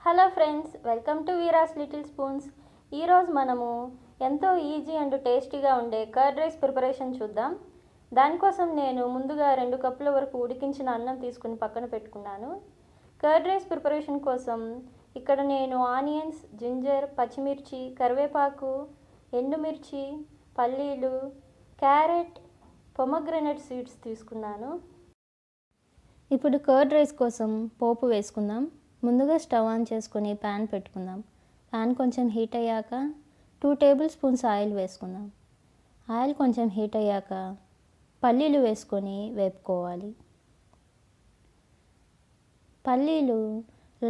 Hello friends, welcome to Veera's little spoons. ఈరోజు మనము ఎంతో ఈజీ అండ్ టేస్టీగా ఉండే కర్డ్ రైస్ ప్రిపరేషన్ చూద్దాం. దానికోసం నేను ముందుగా 2 కప్పుల వరకు ఉడికించిన అన్నం తీసుకుని పక్కన పెట్టుకున్నాను. కర్డ్ రైస్ ప్రిపరేషన్ కోసం ఇక్కడ నేను ఆనియన్స్, జింజర్, పచ్చిమిర్చి, కరివేపాకు, ఎండుమిర్చి, పల్లీలు, క్యారెట్, పొమగ్రనేట్ సీడ్స్ తీసుకున్నాను. ఇప్పుడు కర్డ్ రైస్ కోసం పోపు వేసుకుందాం. ముందుగా స్టవ్ ఆన్ చేసుకొని ప్యాన్ పెట్టుకుందాం. ప్యాన్ కొంచెం హీట్ అయ్యాక 2 టేబుల్ స్పూన్స్ ఆయిల్ వేసుకుందాం. ఆయిల్ కొంచెం హీట్ అయ్యాక పల్లీలు వేసుకొని వేపుకోవాలి. పల్లీలు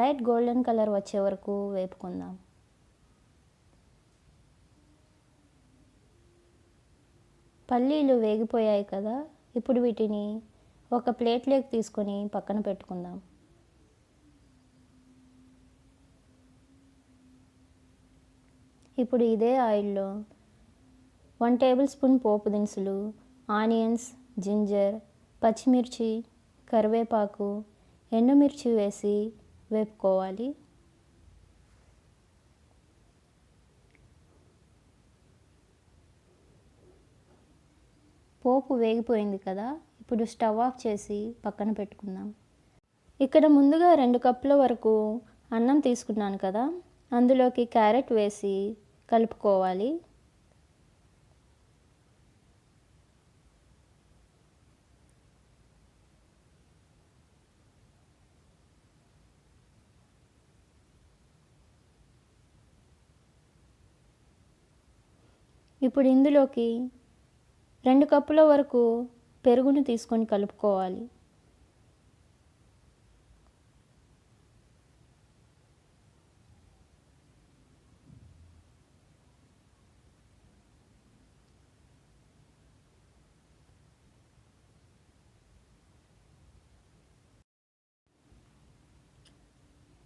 లైట్ గోల్డెన్ కలర్ వచ్చే వరకు వేపుకుందాం. పల్లీలు వేగిపోయాయి కదా, ఇప్పుడు వీటిని ఒక ప్లేట్లోకి తీసుకొని పక్కన పెట్టుకుందాం. ఇప్పుడు ఇదే ఆయిల్లో 1 టేబుల్ స్పూన్ పోపు దినుసులు, ఆనియన్స్, జింజర్, పచ్చిమిర్చి, కరివేపాకు, ఎండుమిర్చి వేసి వేపుకోవాలి. పోపు వేగిపోయింది కదా, ఇప్పుడు స్టవ్ ఆఫ్ చేసి పక్కన పెట్టుకుందాం. ఇక్కడ ముందుగా 2 కప్పుల వరకు అన్నం తీసుకున్నాను కదా, అందులోకి క్యారెట్ వేసి కలుపుకోవాలి. ఇప్పుడు ఇందులోకి 2 కప్పుల వరకు పెరుగును తీసుకొని కలుపుకోవాలి.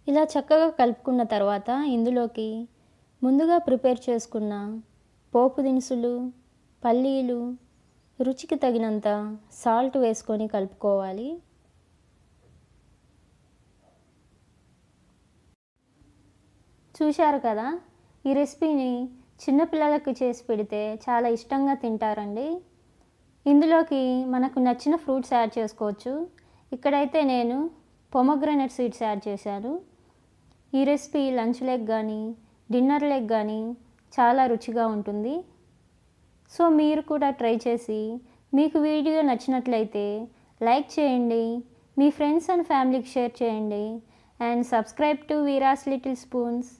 ఇలా చక్కగా కలుపుకున్న తర్వాత ఇందులోకి ముందుగా ప్రిపేర్ చేసుకున్న పోపు దినుసులు, పల్లీలు, రుచికి తగినంత సాల్ట్ వేసుకొని కలుపుకోవాలి. చూశారు కదా, ఈ రెసిపీని చిన్నపిల్లలకు చేసి పెడితే చాలా ఇష్టంగా తింటారండి. ఇందులోకి మనకు నచ్చిన ఫ్రూట్స్ యాడ్ చేసుకోవచ్చు. ఇక్కడైతే నేను పొమగ్రనేట్ సీడ్స్ యాడ్ చేశాను. ఈ రెసిపీ లంచ్ లెగ్ కానీ డిన్నర్ లెగ్ కానీ చాలా రుచిగా ఉంటుంది. సో మీరు కూడా ట్రై చేసి మీకు వీడియో నచ్చినట్లయితే లైక్ చేయండి, మీ ఫ్రెండ్స్ అండ్ ఫ్యామిలీకి షేర్ చేయండి, and subscribe to Veera's little spoons.